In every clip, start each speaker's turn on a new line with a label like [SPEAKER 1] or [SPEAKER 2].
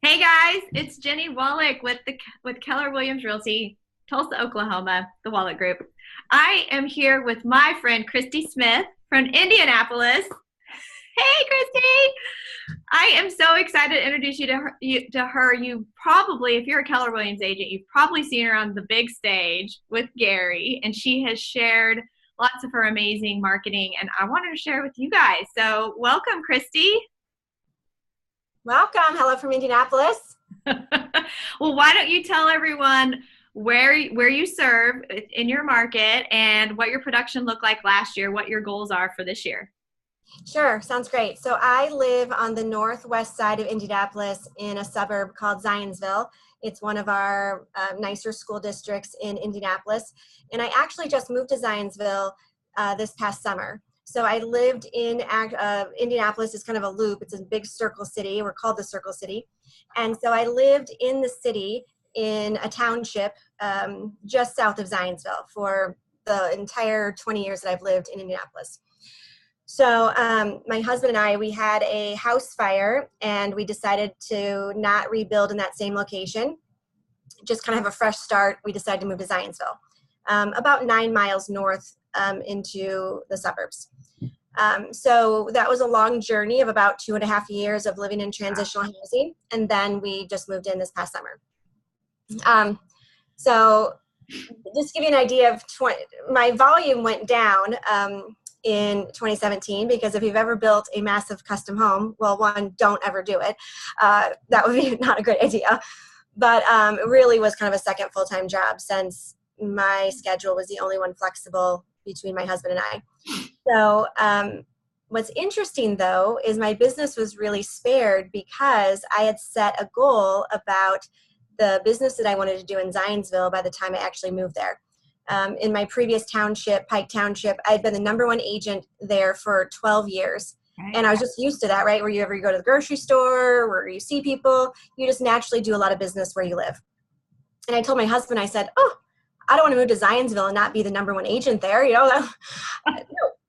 [SPEAKER 1] Hey guys, it's Jennie Wolek with Keller Williams Realty, Tulsa, Oklahoma, the Wolek Group. I am here with my friend Kristie Smith from Indianapolis. Hey Kristie, I am so excited to introduce you to her. You probably, if you're a Keller Williams agent, you've probably seen her on the big stage with Gary, and she has shared lots of her amazing marketing, and I wanted to share with you guys. So welcome, Kristie.
[SPEAKER 2] Welcome. Hello from Indianapolis.
[SPEAKER 1] Well, why don't you tell everyone where you serve in your market and what your production looked like last year, what your goals are for this year?
[SPEAKER 2] Sure, sounds great. So I live on the northwest side of Indianapolis in a suburb called Zionsville. It's one of our nicer school districts in Indianapolis. And I actually just moved to Zionsville this past summer. So I lived in Indianapolis is kind of a loop. It's a big circle city. We're called the Circle City. And so I lived in the city in a township just south of Zionsville for the entire 20 years that I've lived in Indianapolis. So my husband and I, we had a house fire and we decided to not rebuild in that same location, just kind of have a fresh start. We decided to move to Zionsville, about 9 miles north into the suburbs. So that was a long journey of about 2.5 years of living in transitional housing. And then we just moved in this past summer. So just to give you an idea of my volume went down in 2017, because if you've ever built a massive custom home, well, one, don't ever do it. That would be not a great idea. But it really was kind of a second full-time job, since my schedule was the only one flexible between my husband and I. So what's interesting, though, is my business was really spared because I had set a goal about the business that I wanted to do in Zionsville by the time I actually moved there. In my previous township, Pike Township, I'd been the #1 agent there for 12 years.
[SPEAKER 1] Right.
[SPEAKER 2] And I was just used to that, right? Where you ever go to the grocery store, where you see people, you just naturally do a lot of business where you live. And I told my husband, I said, oh, I don't want to move to Zionsville and not be the #1 agent there. No,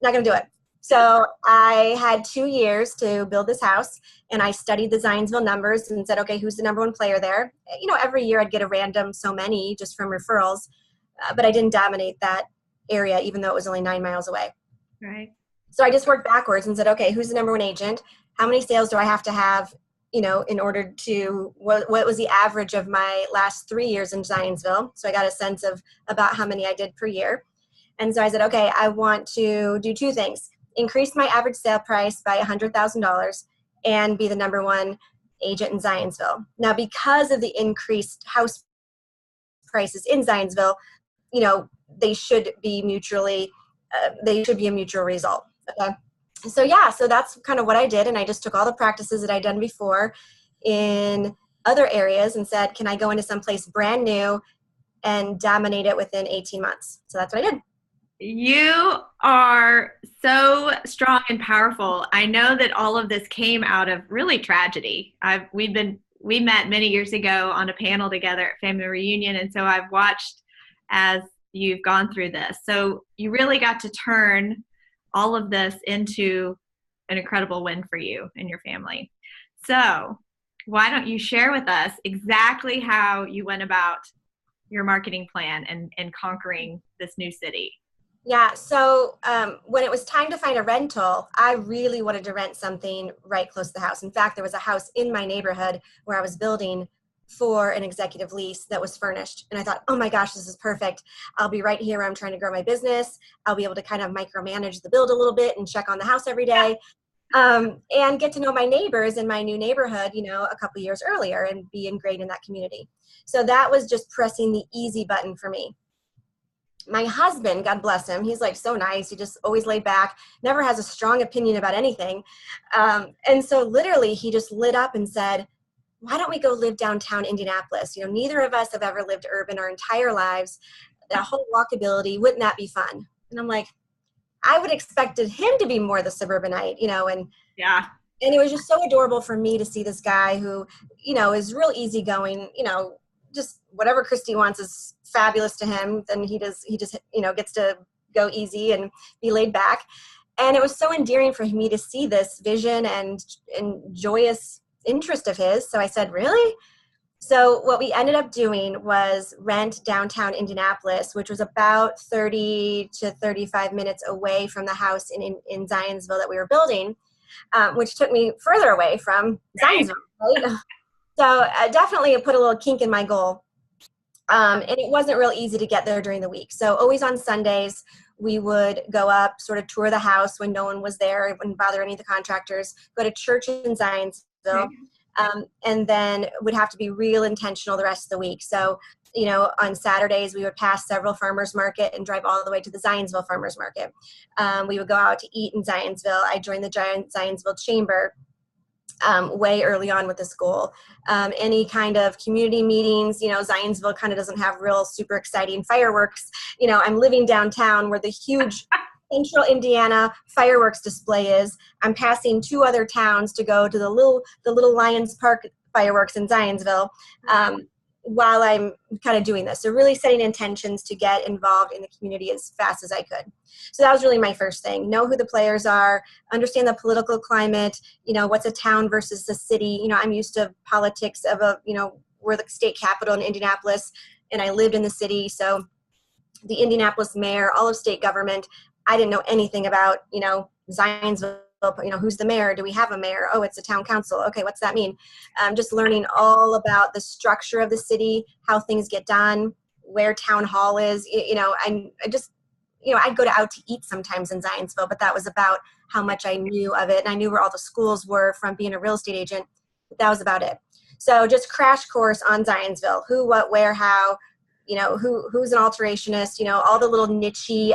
[SPEAKER 2] not going to do it. So I had 2 years to build this house, and I studied the Zionsville numbers and said, okay, who's the #1 player there? Every year I'd get a random so many just from referrals, but I didn't dominate that area, even though it was only 9 miles away.
[SPEAKER 1] Right.
[SPEAKER 2] So I just worked backwards and said, okay, who's the #1 agent? How many sales do I have to have, in order to, what was the average of my last 3 years in Zionsville? So I got a sense of about how many I did per year. And so I said, okay, I want to do 2 things: increase my average sale price by $100,000 and be the #1 agent in Zionsville. Now, because of the increased house prices in Zionsville, they should be they should be a mutual result. Okay. So that's kind of what I did. And I just took all the practices that I'd done before in other areas and said, can I go into someplace brand new and dominate it within 18 months? So that's what I did.
[SPEAKER 1] You are so strong and powerful. I know that all of this came out of really tragedy. We met many years ago on a panel together at Family Reunion, and so I've watched as you've gone through this. So you really got to turn all of this into an incredible win for you and your family. So why don't you share with us exactly how you went about your marketing plan and conquering this new city?
[SPEAKER 2] Yeah, so when it was time to find a rental, I really wanted to rent something right close to the house. In fact, there was a house in my neighborhood where I was building for an executive lease that was furnished. And I thought, oh my gosh, this is perfect. I'll be right here where I'm trying to grow my business. I'll be able to kind of micromanage the build a little bit and check on the house every day, and get to know my neighbors in my new neighborhood, a couple years earlier, and be ingrained in that community. So that was just pressing the easy button for me. My husband, God bless him, he's like so nice. He just always laid back, never has a strong opinion about anything. And so literally he just lit up and said, why don't we go live downtown Indianapolis? Neither of us have ever lived urban our entire lives. That whole walkability, wouldn't that be fun? And I'm like, I would expected him to be more the suburbanite, and
[SPEAKER 1] Yeah.
[SPEAKER 2] and it was just so adorable for me to see this guy who, is real easygoing, just whatever Kristie wants is fabulous to him. Then he just, gets to go easy and be laid back. And it was so endearing for me to see this vision and joyous interest of his. So I said, really? So what we ended up doing was rent downtown Indianapolis, which was about 30 to 35 minutes away from the house in Zionsville that we were building, which took me further away from Zionsville, right? So definitely it put a little kink in my goal. And it wasn't real easy to get there during the week. So always on Sundays, we would go up, sort of tour the house when no one was there. It wouldn't bother any of the contractors, go to church in Zionsville. And then would have to be real intentional the rest of the week. So, you know, on Saturdays, we would pass several farmers market and drive all the way to the Zionsville farmers market. We would go out to eat in Zionsville. I joined the Zionsville Chamber way early on with the school. Any kind of community meetings, you know, Zionsville kind of doesn't have real super exciting fireworks. You know, I'm living downtown where the huge Central Indiana fireworks display is. I'm passing 2 other towns to go to the little Lions Park fireworks in Zionsville while I'm kind of doing this. So really setting intentions to get involved in the community as fast as I could. So that was really my first thing. Know who the players are, understand the political climate, you know, what's a town versus a city. You know, I'm used to politics of we're the state capital in Indianapolis, and I lived in the city. So the Indianapolis mayor, all of state government, I didn't know anything about, you know, Zionsville, you know, who's the mayor? Do we have a mayor? Oh, it's a town council. Okay, what's that mean? Just learning all about the structure of the city, how things get done, where town hall is. You know, I just, you know, I'd go out to eat sometimes in Zionsville, but that was about how much I knew of it. And I knew where all the schools were from being a real estate agent. But that was about it. So just crash course on Zionsville, who, what, where, how, you know, who's an alterationist, you know, all the little nichey,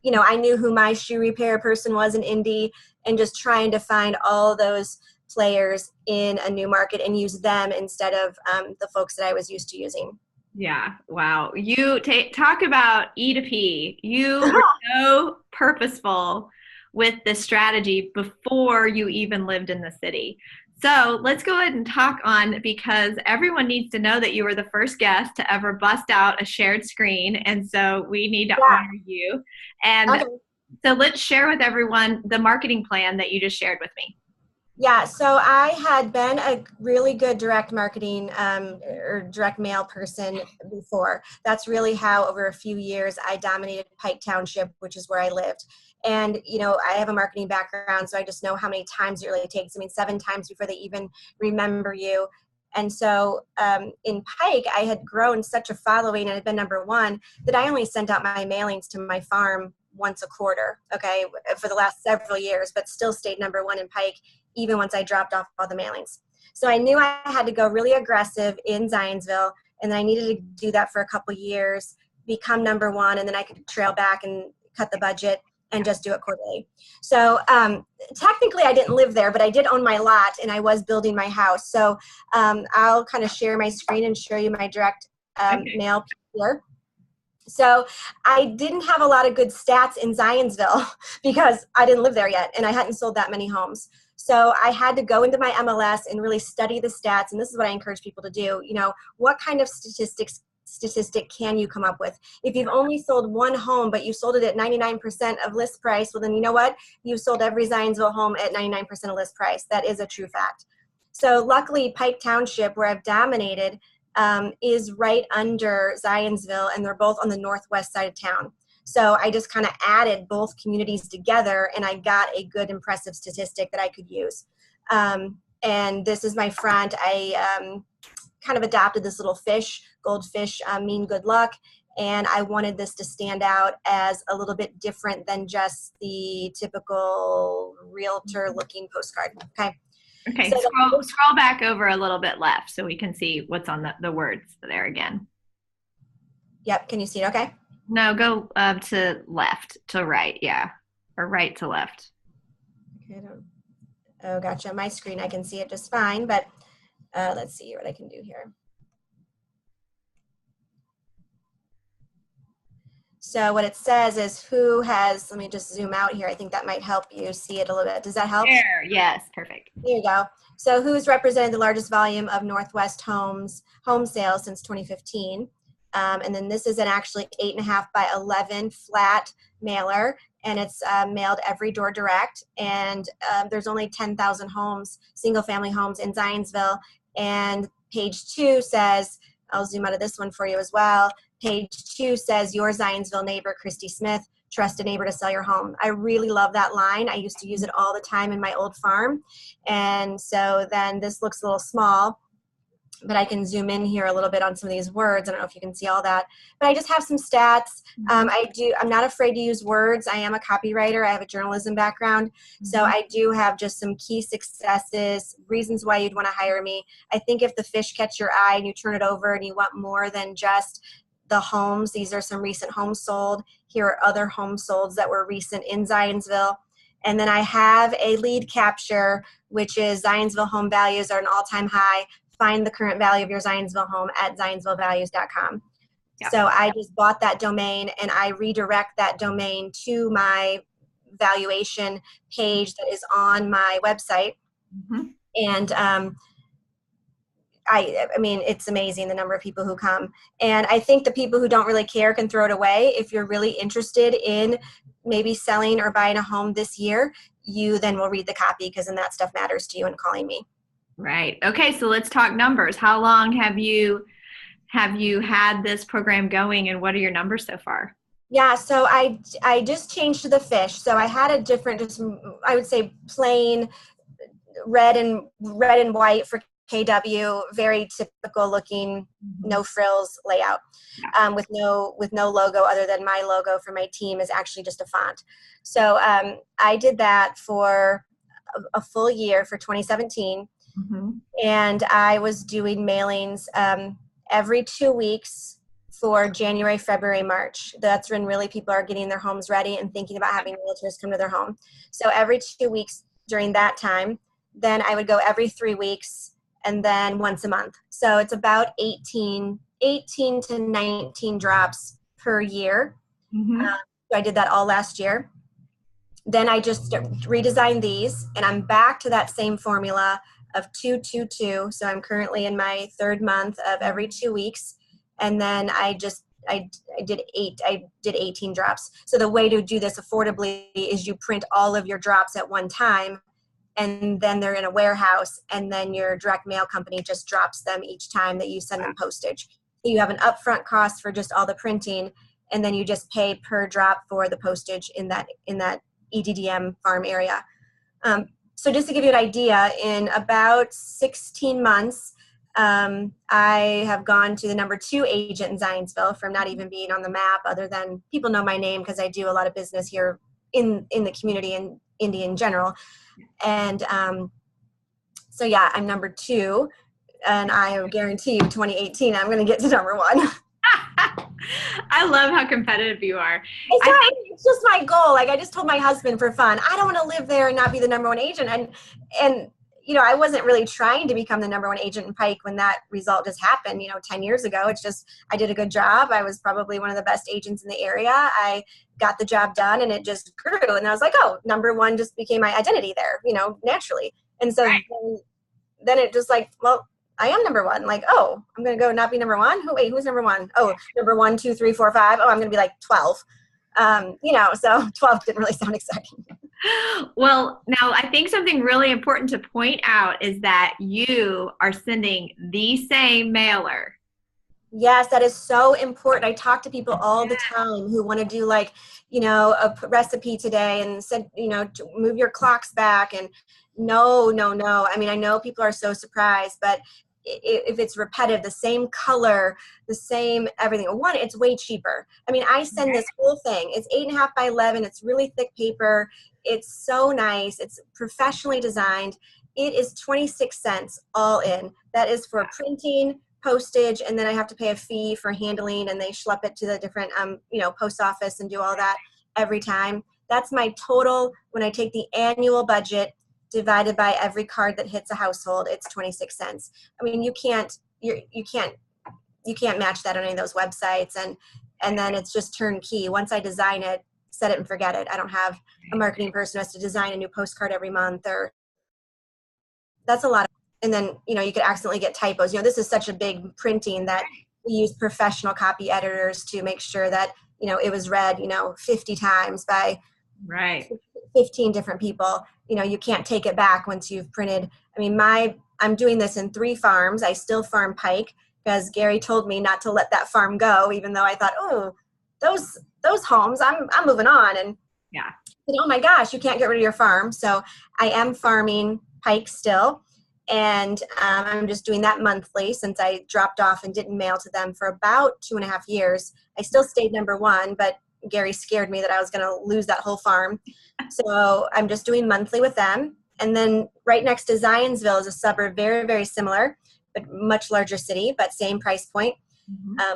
[SPEAKER 2] you know, I knew who my shoe repair person was in Indy, and just trying to find all those players in a new market and use them instead of the folks that I was used to using.
[SPEAKER 1] Yeah. Wow. You talk about E to P. You were so purposeful with this strategy before you even lived in the city. So let's go ahead and talk on, because everyone needs to know that you were the first guest to ever bust out a shared screen. And so we need to honor you. And so let's share with everyone the marketing plan that you just shared with me.
[SPEAKER 2] Yeah, so I had been a really good direct marketing or direct mail person before. That's really how over a few years I dominated Pike Township, which is where I lived. And, you know, I have a marketing background, so I just know how many times it really takes. I mean, 7 times before they even remember you. And so in Pike, I had grown such a following and had been #1 that I only sent out my mailings to my farm once a quarter, okay, for the last several years, but still stayed #1 in Pike, even once I dropped off all the mailings. So I knew I had to go really aggressive in Zionsville, and then I needed to do that for a couple years, become #1, and then I could trail back and cut the budget and just do it quarterly. So technically I didn't live there, but I did own my lot and I was building my house. So I'll kind of share my screen and show you my direct mail here. So I didn't have a lot of good stats in Zionsville because I didn't live there yet and I hadn't sold that many homes. So I had to go into my MLS and really study the stats. And this is what I encourage people to do. You know, what kind of statistic can you come up with? If you've only sold 1 home, but you sold it at 99% of list price, well then you know what? You sold every Zionsville home at 99% of list price. That is a true fact. So luckily Pike Township, where I've dominated, is right under Zionsville, and they're both on the northwest side of town. So I just kind of added both communities together and I got a good impressive statistic that I could use. And this is my front. I kind of adopted this little fish, goldfish, mean good luck. And I wanted this to stand out as a little bit different than just the typical realtor looking postcard. Okay.
[SPEAKER 1] Okay, so scroll back over a little bit left so we can see what's on the words there again.
[SPEAKER 2] Yep, can you see it okay?
[SPEAKER 1] No, go to left to right, yeah, or right to left.
[SPEAKER 2] Okay, oh, gotcha. My screen, I can see it just fine, but let's see what I can do here. So what it says is who has, let me just zoom out here. I think that might help you see it a little bit. Does that help?
[SPEAKER 1] There, yes, perfect.
[SPEAKER 2] There you go. So who's represented the largest volume of Northwest home sales since 2015. And then this is an actually 8.5 by 11 flat mailer. and it's mailed every door direct. And there's only 10,000 homes, single family homes in Zionsville. And page 2 says, I'll zoom out of this one for you as well. Page 2 says, your Zionsville neighbor, Kristie Smith, trust a neighbor to sell your home. I really love that line. I used to use it all the time in my old farm. And so then this looks a little small, but I can zoom in here a little bit on some of these words. I don't know if you can see all that, but I just have some stats. I'm not afraid to use words. I am a copywriter. I have a journalism background. So I do have just some key successes, reasons why you'd want to hire me. I think if the fish catch your eye and you turn it over and you want more than just the homes, these are some recent homes sold. Here are other homes sold that were recent in Zionsville. And then I have a lead capture, which is Zionsville home values are an all-time high. Find the current value of your Zionsville home at zionsvillevalues.com. Yep. So I just bought that domain and I redirect that domain to my valuation page that is on my website. And I mean, it's amazing the number of people who come. And I think the people who don't really care can throw it away. If you're really interested in maybe selling or buying a home this year, you then will read the copy because then that stuff matters to you and calling me.
[SPEAKER 1] Right. Okay. So let's talk numbers. How long have you had this program going, and what are your numbers so far?
[SPEAKER 2] Yeah. So I just changed to the fish. So I had a different, just I would say plain red and white for KW, very typical looking, no frills layout, with no logo other than my logo for my team is actually just a font. So I did that for a full year for 2017. And I was doing mailings every 2 weeks for January, February, March. That's when really people are getting their homes ready and thinking about having realtors come to their home. So every 2 weeks during that time, then I would go every 3 weeks and then once a month. So it's about 18 to 19 drops per year. So I did that all last year. Then I just redesigned these and I'm back to that same formula of 222. So I'm currently in my 3rd month of every 2 weeks. And then I did 18 drops. So the way to do this affordably is you print all of your drops at one time, and then they're in a warehouse, and then your direct mail company just drops them each time that you send them postage. You have an upfront cost for just all the printing, and then you just pay per drop for the postage in that EDDM farm area. So just to give you an idea, in about 16 months, I have gone to the number 2 agent in Zionsville from not even being on the map, other than people know my name because I do a lot of business here in the community and Indy in general. And so yeah, I'm number 2, and I guarantee you 2018, I'm going to get to number 1.
[SPEAKER 1] I love how competitive you are.
[SPEAKER 2] It's just my goal. Like I just told my husband for fun, I don't want to live there and not be the number 1 agent. And you know, I wasn't really trying to become the number 1 agent in Pike when that result just happened, 10 years ago. It's just, I did a good job. I was probably one of the best agents in the area. I got the job done and it just grew. And I was like, oh, number 1 just became my identity there, naturally. And so then it just like, well, I am number 1. Like, oh, I'm going to go not be number 1? Who's number 1? Oh, number 1, 2, 3, 4, 5. Oh, I'm going to be like 12. So 12 didn't really sound exciting.
[SPEAKER 1] Well, now I think something really important to point out is that you are sending the same mailer.
[SPEAKER 2] Yes, that is so important. I talk to people all the time who want to do like, a recipe today and said, move your clocks back. And no. I mean, I know people are so surprised, but if it's repetitive, the same color, the same everything. 1, it's way cheaper. I mean, I send this whole thing. It's 8.5 by 11. It's really thick paper. It's so nice. It's professionally designed. It is 26 cents all in. That is for printing, postage, and then I have to pay a fee for handling, and they schlep it to the different, post office and do all that every time. That's my total when I take the annual budget divided by every card that hits a household. It's 26 cents. I mean, you can't match that on any of those websites, and then it's just turnkey. Once I design it, set it and forget it. I don't have a marketing person who has to design a new postcard every month, or that's a lot. And then, you could accidentally get typos. This is such a big printing that we use professional copy editors to make sure that, it was read, 50 times by
[SPEAKER 1] Right.
[SPEAKER 2] 15 different people. You can't take it back once you've printed. I mean, I'm doing this in 3 farms. I still farm pike because Gary told me not to let that farm go, even though I thought, oh, those homes, I'm moving on. And
[SPEAKER 1] Yeah.
[SPEAKER 2] oh my gosh, you can't get rid of your farm. So I am farming pike still. And I'm just doing that monthly since I dropped off and didn't mail to them for about 2.5 years. I still stayed number 1, but Gary scared me that I was going to lose that whole farm. So I'm just doing monthly with them. And then right next to Zionsville is a suburb, very, very similar, but much larger city, but same price point.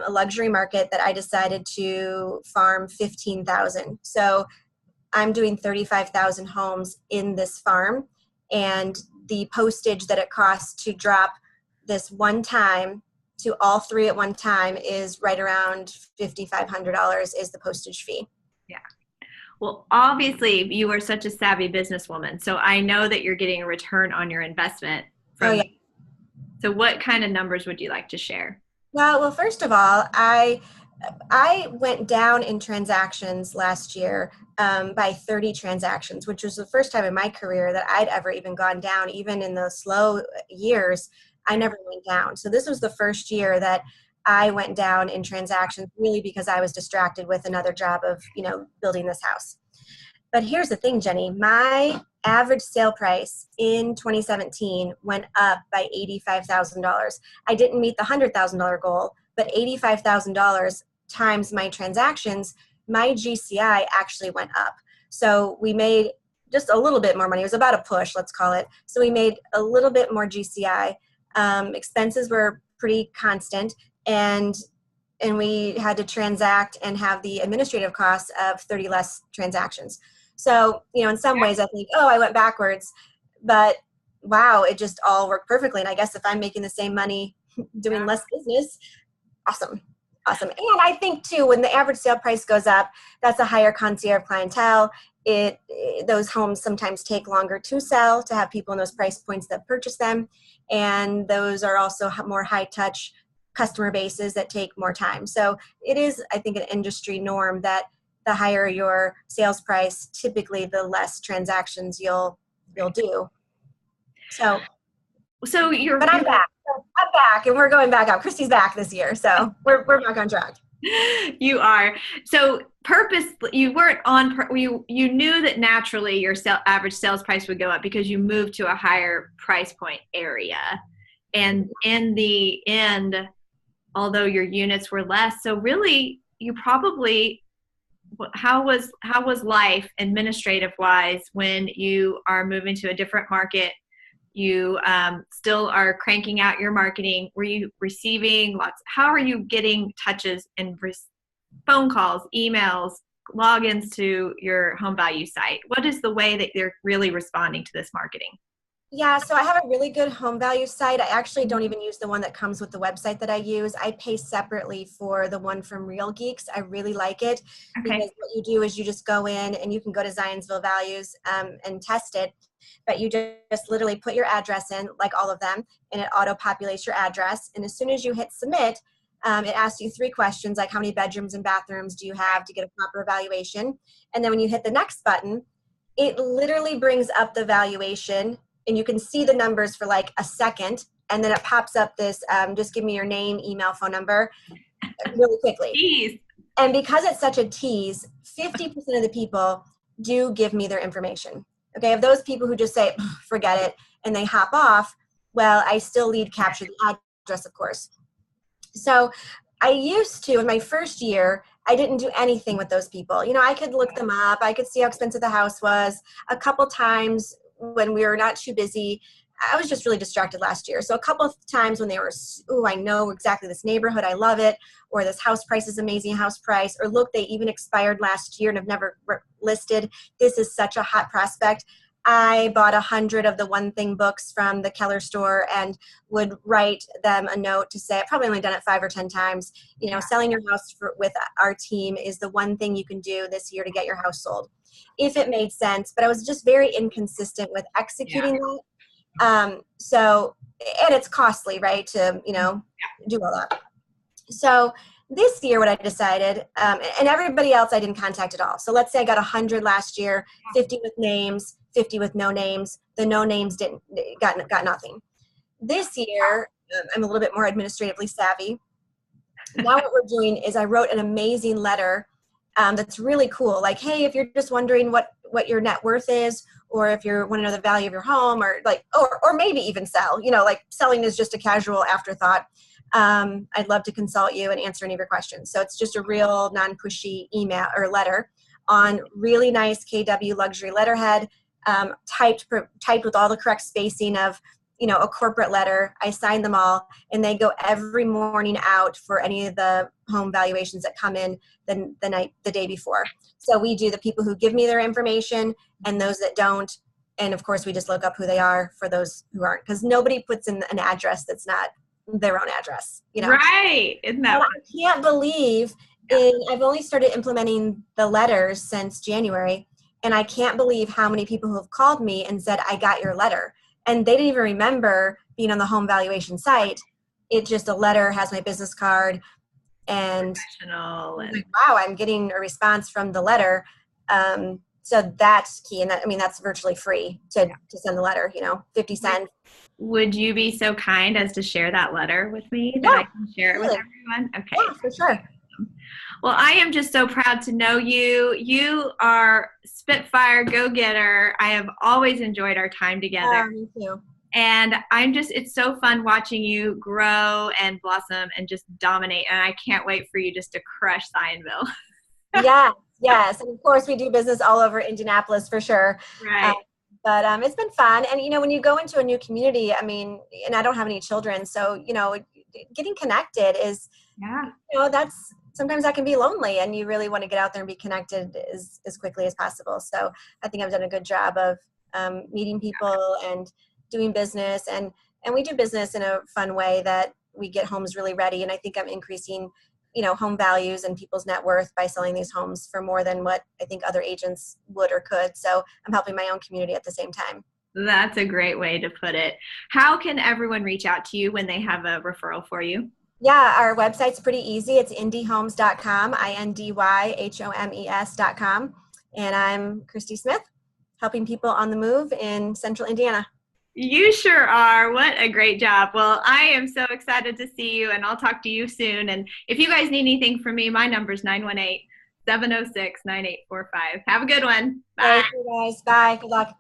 [SPEAKER 2] A luxury market that I decided to farm 15,000. So I'm doing 35,000 homes in this farm, and the postage that it costs to drop this one time to all 3 at one time is right around $5,500 is the postage fee.
[SPEAKER 1] Yeah. Well, obviously you are such a savvy businesswoman, so I know that you're getting a return on your investment from.
[SPEAKER 2] Oh, yeah.
[SPEAKER 1] So what kind of numbers would you like to share?
[SPEAKER 2] Well, first of all, I went down in transactions last year by 30 transactions, which was the first time in my career that I'd ever even gone down. Even in the slow years, I never went down. So this was the first year that I went down in transactions, really because I was distracted with another job of, building this house. But here's the thing, Jennie, my average sale price in 2017 went up by $85,000. I didn't meet the $100,000 goal, but $85,000 times my transactions, my GCI actually went up. So we made just a little bit more money. It was about a push, let's call it. So we made a little bit more GCI. Expenses were pretty constant, and we had to transact and have the administrative costs of 30 less transactions. So, in some ways I think, oh, I went backwards, but wow, it just all worked perfectly. And I guess if I'm making the same money doing less business, awesome. Awesome. And I think too, when the average sale price goes up, that's a higher concierge clientele. Those homes sometimes take longer to sell, to have people in those price points that purchase them. And those are also more high touch customer bases that take more time. So it is, I think, an industry norm that the higher your sales price, typically the less transactions you'll do. So but I'm back. I'm back, and we're going back up. Kristie's back this year, so we're back on track.
[SPEAKER 1] You are. So you weren't you knew that naturally your average sales price would go up because you moved to a higher price point area. And in the end, although your units were less, so really you probably, how was life administrative wise when you are moving to a different market? You still are cranking out your marketing. Were you receiving how are you getting touches and phone calls, emails, logins to your home value site? What is the way that they're really responding to this marketing?
[SPEAKER 2] Yeah, so I have a really good home value site. I actually don't even use the one that comes with the website that I use. I pay separately for the one from Real Geeks. I really like it because what you do is you just go in and you can go to Zionsville Values and test it. But you just literally put your address in, like all of them, and it auto-populates your address. And as soon as you hit submit, it asks you 3 questions, like how many bedrooms and bathrooms do you have to get a proper evaluation. And then when you hit the next button, it literally brings up the valuation, and you can see the numbers for like a second, and then it pops up this, just give me your name, email, phone number, really quickly.
[SPEAKER 1] Jeez.
[SPEAKER 2] And because it's such a tease, 50% of the people do give me their information. Okay, of those people who just say, forget it, and they hop off, well, I still lead capture the address, of course. So I used to, in my first year, I didn't do anything with those people. I could look them up. I could see how expensive the house was. A couple times when we were not too busy, I was just really distracted last year. So a couple of times when they were, I know exactly this neighborhood, I love it, or this house price is amazing house price, or look, they even expired last year and have never listed. This is such a hot prospect. I bought 100 of the One Thing books from the Keller store and would write them a note to say, I've probably only done it 5 or 10 times, selling your house with our team is the one thing you can do this year to get your house sold. If it made sense, but I was just very inconsistent with executing that. So, and it's costly, right, to, do all that. So this year what I decided, and everybody else I didn't contact at all. So let's say I got 100 last year, 50 with names, 50 with no names. The no names got nothing. This year, I'm a little bit more administratively savvy. Now what we're doing is I wrote an amazing letter that's really cool. Like, hey, if you're just wondering what your net worth is, or if you want to know the value of your home, or or maybe even sell, like selling is just a casual afterthought. I'd love to consult you and answer any of your questions. So it's just a real non-pushy email or letter on really nice KW luxury letterhead, typed with all the correct spacing of, a corporate letter. I sign them all, and they go every morning out for any of the home valuations that come in the day before. So we do the people who give me their information and those that don't. And of course, we just look up who they are for those who aren't, because nobody puts in an address that's not their own address,
[SPEAKER 1] Right. Isn't that
[SPEAKER 2] I can't believe I've only started implementing the letters since January, and I can't believe how many people who have called me and said, I got your letter. And they didn't even remember being on the home valuation site. It's just a letter, has my business card, and like, wow, I'm getting a response from the letter. So that's key. And that's virtually free to send the letter, 50 cents.
[SPEAKER 1] Would you be so kind as to share that letter with me that I can share it with everyone? Okay.
[SPEAKER 2] Yeah, for sure.
[SPEAKER 1] Well, I am just so proud to know you. You are Spitfire, go-getter. I have always enjoyed our time together.
[SPEAKER 2] Me too. And
[SPEAKER 1] it's so fun watching you grow and blossom and just dominate. And I can't wait for you just to crush Zionville.
[SPEAKER 2] Yes. And of course, we do business all over Indianapolis for sure.
[SPEAKER 1] Right.
[SPEAKER 2] But it's been fun. And, when you go into a new community, and I don't have any children, so, getting connected is, sometimes that can be lonely, and you really want to get out there and be connected as quickly as possible. So I think I've done a good job of meeting people and doing business. And we do business in a fun way that we get homes really ready. And I think I'm increasing home values and people's net worth by selling these homes for more than what I think other agents would or could. So I'm helping my own community at the same time.
[SPEAKER 1] That's a great way to put it. How can everyone reach out to you when they have a referral for you?
[SPEAKER 2] Yeah, our website's pretty easy. It's indyhomes.com, INDYHOMES.com. And I'm Kristie Smith, helping people on the move in central Indiana.
[SPEAKER 1] You sure are. What a great job. Well, I am so excited to see you, and I'll talk to you soon. And if you guys need anything from me, my number is 918-706-9845. Have a good one. Bye.
[SPEAKER 2] Thank you guys. Bye. Good luck.